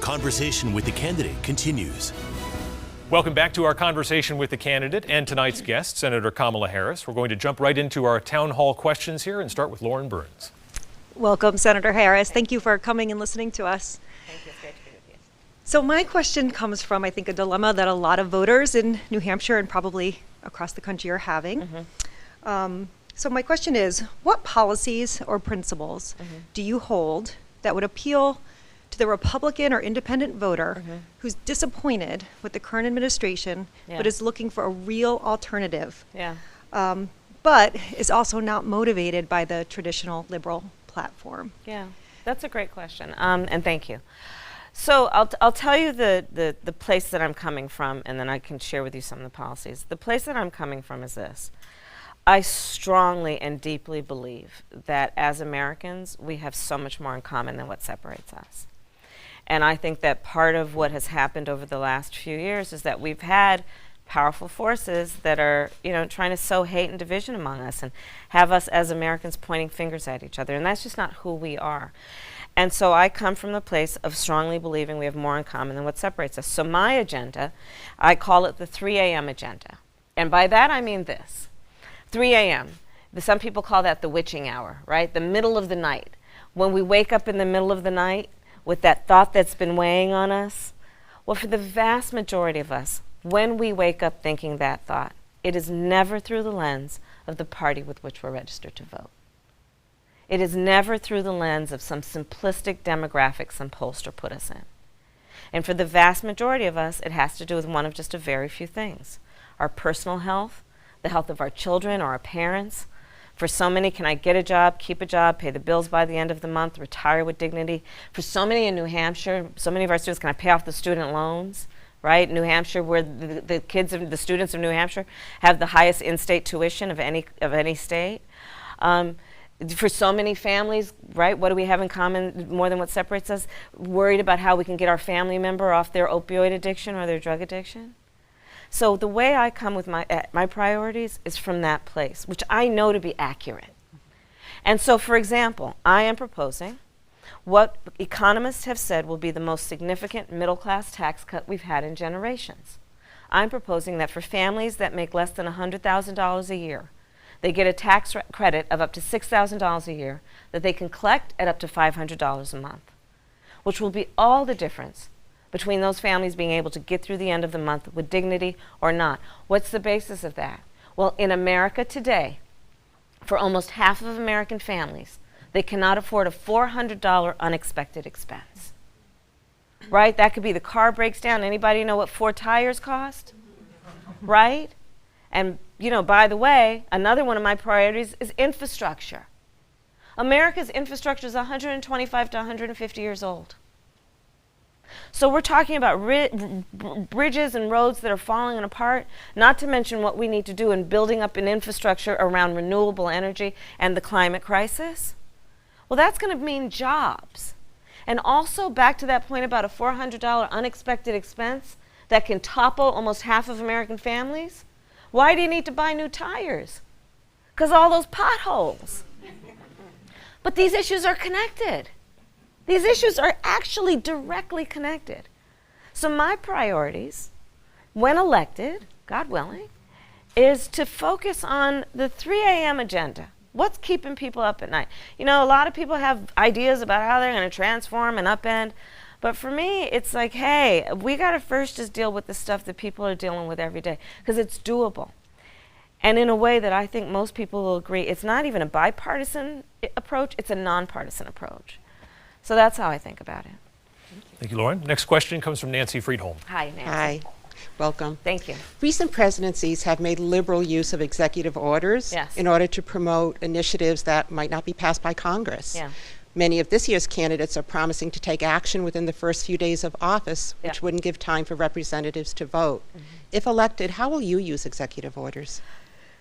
Conversation with the Candidate continues. Welcome back to our conversation with the candidate and tonight's guest, Senator Kamala Harris. We're going to jump right into our town hall questions here and start with Lauren Burns. Welcome, Senator Harris. Thank you for coming and listening to us. Thank you. It's great to be with you. So my question comes from, I think, a dilemma that a lot of voters in New Hampshire and probably across the country are having. So my question is, what policies or principles do you hold that would appeal to the Republican or independent voter who's disappointed with the current administration but is looking for a real alternative, but is also not motivated by the traditional liberal platform? Yeah, that's a great question, and thank you. So I'll tell you the place that I'm coming from, and then I can share with you some of the policies. The place that I'm coming from is this. I strongly and deeply believe that as Americans, we have so much more in common than what separates us. And I think that part of what has happened over the last few years is that we've had powerful forces that are, trying to sow hate and division among us and have us as Americans pointing fingers at each other. And that's just not who we are. And so I come from the place of strongly believing we have more in common than what separates us. So my agenda, I call it the 3 a.m. agenda. And by that I mean this. 3 a.m. Some people call that the witching hour, right? The middle of the night. When we wake up in the middle of the night with that thought that's been weighing on us. Well, for the vast majority of us, when we wake up thinking that thought, it is never through the lens of the party with which we're registered to vote. It is never through the lens of some simplistic demographic some pollster put us in. And for the vast majority of us, it has to do with one of just a very few things. Our personal health, the health of our children or our parents. For so many, can I get a job, keep a job, pay the bills by the end of the month, retire with dignity? For so many in New Hampshire, so many of our students, can I pay off the student loans, right? New Hampshire, where the students of New Hampshire have the highest in-state tuition of any state. For so many families, right, what do we have in common more than what separates us? Worried about how we can get our family member off their opioid addiction or their drug addiction. So the way I come with my priorities is from that place, which I know to be accurate. And so, for example, I am proposing what economists have said will be the most significant middle-class tax cut we've had in generations. I'm proposing that for families that make less than $100,000 a year, they get a tax credit of up to $6,000 a year that they can collect at up to $500 a month, which will be all the difference between those families being able to get through the end of the month with dignity or not. What's the basis of that? Well, in America today, for almost half of American families, they cannot afford a $400 unexpected expense. Right? That could be the car breaks down. Anybody know what 4 tires cost? Right? And, by the way, another one of my priorities is infrastructure. America's infrastructure is 125 to 150 years old. So we're talking about bridges and roads that are falling apart, not to mention what we need to do in building up an infrastructure around renewable energy and the climate crisis. Well, that's going to mean jobs. And also, back to that point about a $400 unexpected expense that can topple almost half of American families. Why do you need to buy new tires? Because all those potholes. But these issues are connected. These issues are actually directly connected. So my priorities, when elected, God willing, is to focus on the 3 a.m. agenda. What's keeping people up at night? A lot of people have ideas about how they're going to transform and upend. But for me, it's like, hey, we got to first just deal with the stuff that people are dealing with every day, because it's doable. And in a way that I think most people will agree, it's not even a bipartisan approach, it's a nonpartisan approach. So that's how I think about it. Thank you, Lauren. Next question comes from Nancy Friedholm. Hi, Nancy. Hi. Welcome. Thank you. Recent presidencies have made liberal use of executive orders in order to promote initiatives that might not be passed by Congress. Yeah. Many of this year's candidates are promising to take action within the first few days of office, which wouldn't give time for representatives to vote. If elected, how will you use executive orders?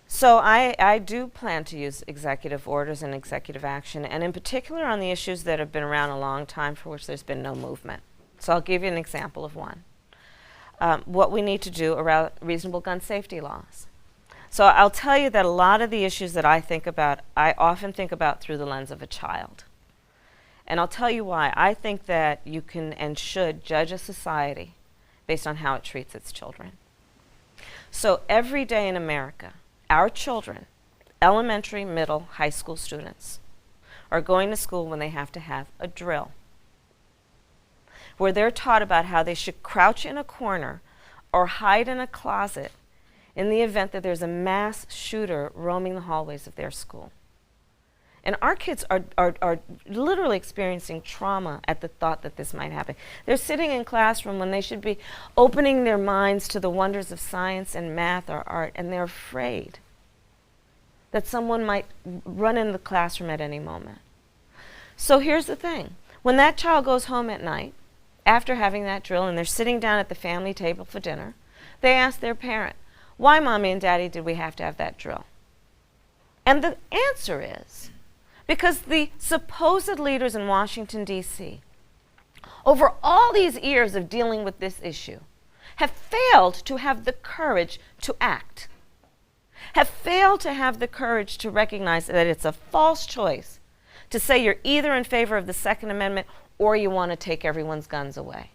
So I do plan to use executive orders and executive action, and in particular on the issues that have been around a long time for which there's been no movement. So I'll give you an example of one. What we need to do around reasonable gun safety laws. So I'll tell you that a lot of the issues that I think about, I often think about through the lens of a child. And I'll tell you why. I think that you can and should judge a society based on how it treats its children. So every day in America, our children, elementary, middle, high school students, are going to school when they have to have a drill, where they're taught about how they should crouch in a corner or hide in a closet in the event that there's a mass shooter roaming the hallways of their school. And our kids are literally experiencing trauma at the thought that this might happen. They're sitting in classroom when they should be opening their minds to the wonders of science and math or art, and they're afraid that someone might run in the classroom at any moment. So here's the thing. When that child goes home at night, after having that drill, and they're sitting down at the family table for dinner, they ask their parent, "Why, Mommy and Daddy, did we have to have that drill?" And the answer is, because the supposed leaders in Washington, D.C., over all these years of dealing with this issue, have failed to have the courage to act, have failed to have the courage to recognize that it's a false choice to say you're either in favor of the Second Amendment or you want to take everyone's guns away,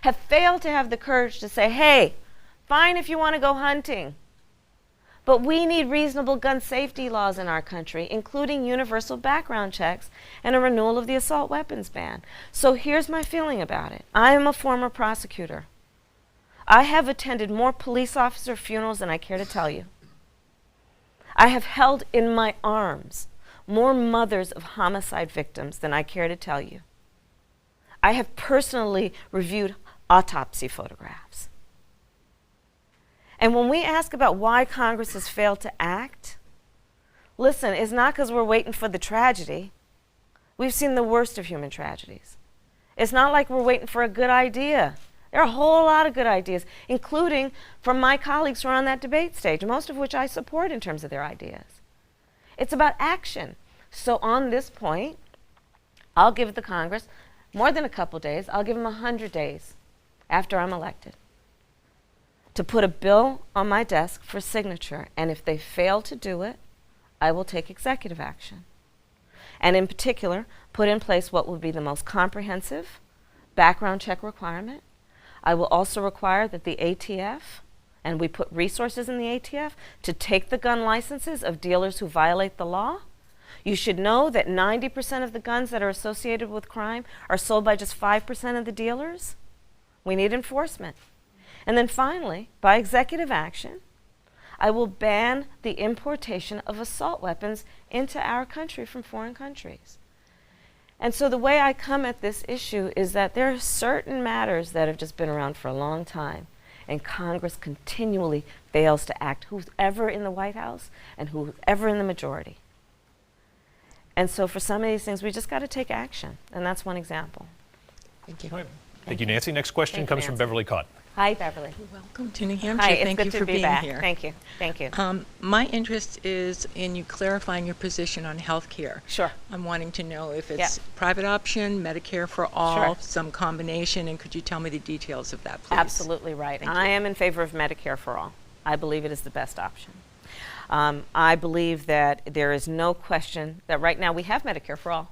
have failed to have the courage to say, hey, fine if you want to go hunting, but we need reasonable gun safety laws in our country, including universal background checks and a renewal of the assault weapons ban. So here's my feeling about it. I am a former prosecutor. I have attended more police officer funerals than I care to tell you. I have held in my arms more mothers of homicide victims than I care to tell you. I have personally reviewed autopsy photographs. And when we ask about why Congress has failed to act, listen, it's not because we're waiting for the tragedy. We've seen the worst of human tragedies. It's not like we're waiting for a good idea. There are a whole lot of good ideas, including from my colleagues who are on that debate stage, most of which I support in terms of their ideas. It's about action. So on this point, I'll give the Congress more than a couple days. I'll give them 100 days after I'm elected to put a bill on my desk for signature. And if they fail to do it, I will take executive action. And in particular, put in place what will be the most comprehensive background check requirement. I will also require that the ATF, and we put resources in the ATF, to take the gun licenses of dealers who violate the law. You should know that 90% of the guns that are associated with crime are sold by just 5% of the dealers. We need enforcement. And then finally, by executive action, I will ban the importation of assault weapons into our country from foreign countries. And so the way I come at this issue is that there are certain matters that have just been around for a long time, and Congress continually fails to act, who's ever in the White House and who's ever in the majority. And so for some of these things, we just got to take action, and that's one example. Thank you. All right. Thank you, Nancy. Next question Thank you, comes from Nancy. Beverly Cotton. Hi, Beverly. Welcome to New Hampshire. Hi, it's Thank good you to for be being back. here. Thank you. Thank you. My interest is in you clarifying your position on health care. Sure. I'm wanting to know if it's private option, Medicare for all, some combination, and could you tell me the details of that, please? Absolutely right. Thank I you. am in favor of Medicare for all. I believe it is the best option. I believe that there is no question that right now we have Medicare for all.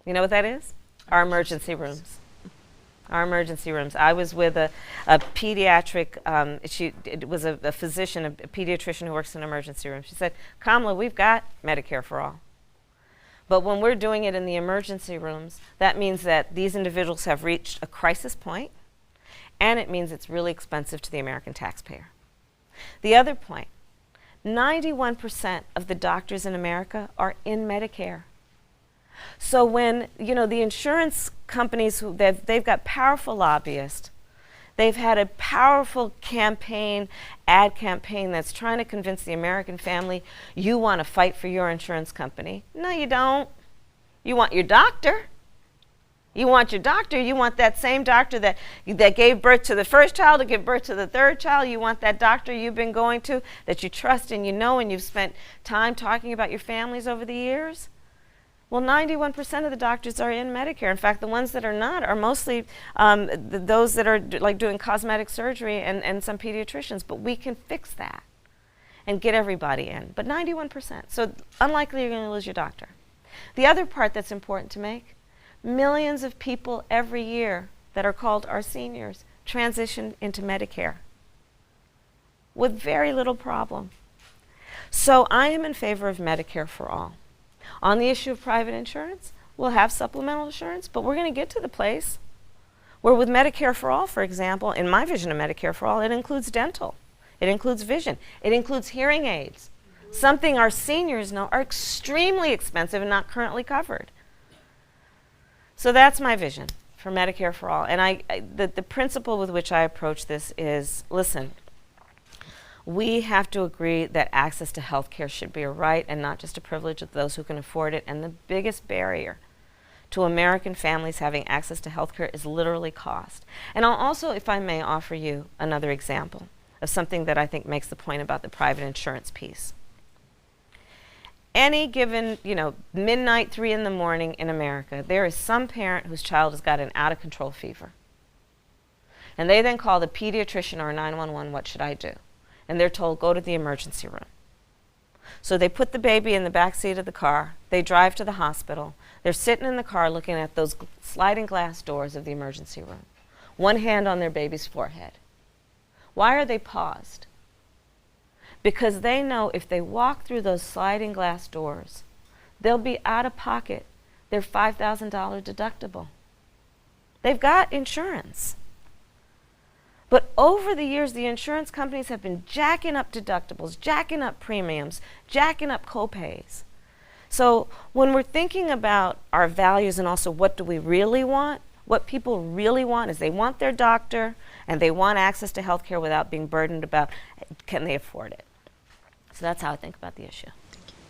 You know what that is? Our emergency rooms. Our emergency rooms. I was with a pediatric, it was a physician, a pediatrician who works in an emergency room. She said, Kamala, we've got Medicare for all. But when we're doing it in the emergency rooms, that means that these individuals have reached a crisis point, and it means it's really expensive to the American taxpayer. The other point, 91% of the doctors in America are in Medicare. So when, you know, the insurance companies, they've got powerful lobbyists, they've had a powerful campaign, ad campaign that's trying to convince the American family, you want to fight for your insurance company. No, you don't. You want your doctor. You want your doctor. You want that same doctor that gave birth to the first child to give birth to the third child. You want that doctor you've been going to that you trust and you know and you've spent time talking about your families over the years. Well, 91% of the doctors are in Medicare. In fact, the ones that are not are mostly those that are like doing cosmetic surgery and some pediatricians. But we can fix that and get everybody in. But 91%. So unlikely you're going to lose your doctor. The other part that's important to make, millions of people every year that are called our seniors transition into Medicare with very little problem. So I am in favor of Medicare for all. On the issue of private insurance, we'll have supplemental insurance, but we're going to get to the place where with Medicare for all, for example, in my vision of Medicare for all, it includes dental, it includes vision, it includes hearing aids, something our seniors know are extremely expensive and not currently covered. So that's my vision for Medicare for all. And the principle with which I approach this is, listen, we have to agree that access to health care should be a right and not just a privilege of those who can afford it. And the biggest barrier to American families having access to health care is literally cost. And I'll also, if I may, offer you another example of something that I think makes the point about the private insurance piece. Any given, midnight, 3 in the morning in America, there is some parent whose child has got an out-of-control fever. And they then call the pediatrician or 911, what should I do? And they're told, go to the emergency room. So they put the baby in the back seat of the car, they drive to the hospital, they're sitting in the car looking at those sliding glass doors of the emergency room, one hand on their baby's forehead. Why are they paused? Because they know if they walk through those sliding glass doors, they'll be out of pocket their $5,000 deductible. They've got insurance. But over the years, the insurance companies have been jacking up deductibles, jacking up premiums, jacking up copays. So when we're thinking about our values and also what do we really want, what people really want is they want their doctor and they want access to health care without being burdened about can they afford it. So that's how I think about the issue.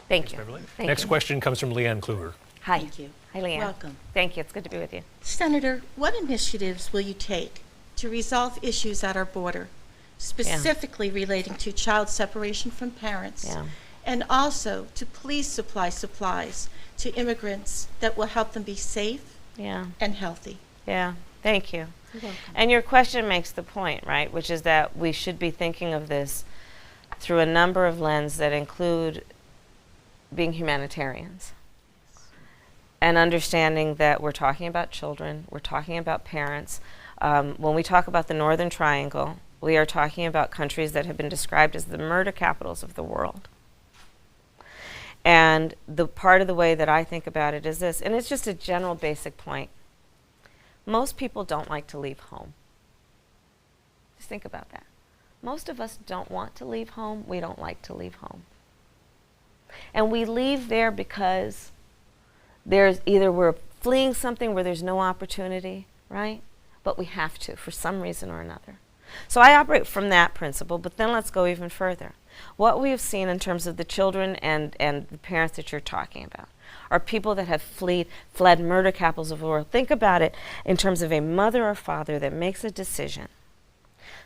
Thank you. Next question comes from Leanne Kluger. Hi. Thank you. Hi, Leanne. Welcome. Thank you. It's good to be with you. Senator, what initiatives will you take to resolve issues at our border, specifically relating to child separation from parents, and also to please supply supplies to immigrants that will help them be safe and healthy? Yeah, thank you. You're welcome. And your question makes the point, right, which is that we should be thinking of this through a number of lenses that include being humanitarians and understanding that we're talking about children, we're talking about parents. When we talk about the Northern Triangle, we are talking about countries that have been described as the murder capitals of the world. And the part of the way that I think about it is this, and it's just a general basic point. Most people don't like to leave home. Just think about that. Most of us don't want to leave home. We don't like to leave home. And we leave there because there's either we're fleeing something where there's no opportunity, right? But we have to for some reason or another. So I operate from that principle, but then let's go even further. What we have seen in terms of the children and the parents that you're talking about are people that have fled murder capitals of the world. Think about it in terms of a mother or father that makes a decision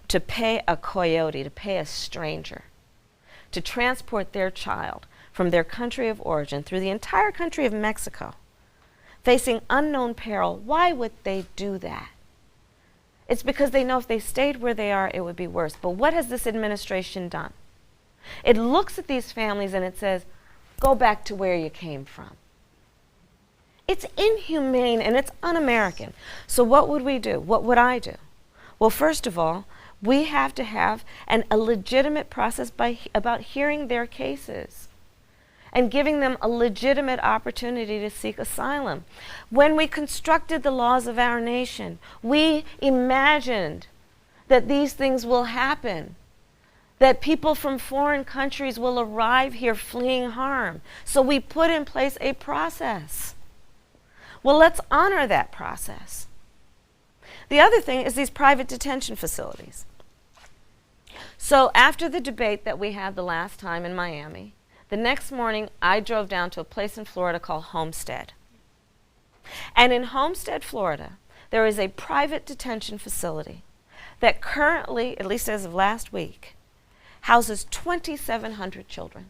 to pay a coyote, to pay a stranger, to transport their child from their country of origin through the entire country of Mexico, facing unknown peril. Why would they do that? It's because they know if they stayed where they are, it would be worse. But what has this administration done? It looks at these families and it says, go back to where you came from. It's inhumane and it's un-American. So what would we do? What would I do? Well, first of all, we have to have a legitimate process about hearing their cases and giving them a legitimate opportunity to seek asylum. When we constructed the laws of our nation, we imagined that these things will happen, that people from foreign countries will arrive here fleeing harm. So we put in place a process. Well, let's honor that process. The other thing is these private detention facilities. So after the debate that we had the last time in Miami, the next morning I drove down to a place in Florida called Homestead. And in Homestead, Florida, there is a private detention facility that currently, at least as of last week, houses 2,700 children.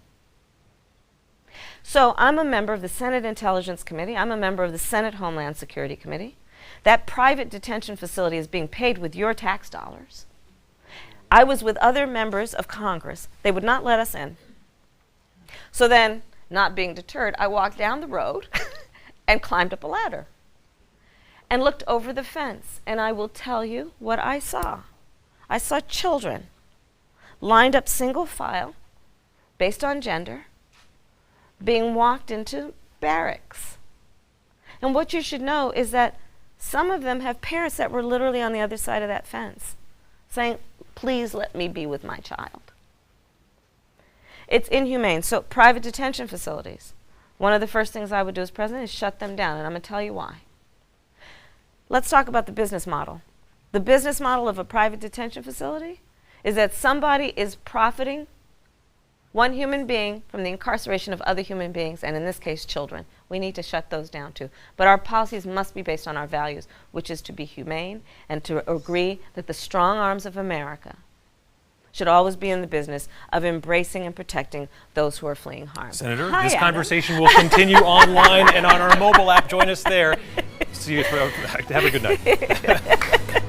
So I'm a member of the Senate Intelligence Committee. I'm a member of the Senate Homeland Security Committee. That private detention facility is being paid with your tax dollars. I was with other members of Congress. They would not let us in. So then not being deterred, I walked down the road and climbed up a ladder and looked over the fence. And I will tell you what I saw. I saw children lined up single file based on gender being walked into barracks. And what you should know is that some of them have parents that were literally on the other side of that fence saying, please let me be with my child. It's inhumane. So private detention facilities, one of the first things I would do as president is shut them down, and I'm going to tell you why. Let's talk about the business model. The business model of a private detention facility is that somebody is profiting, one human being, from the incarceration of other human beings, and in this case, children. We need to shut those down too. But our policies must be based on our values, which is to be humane and to agree that the strong arms of America should always be in the business of embracing and protecting those who are fleeing harm. Senator, Hi, this Adam. conversation will continue online and on our mobile app. Join us there. See you. Have a good night.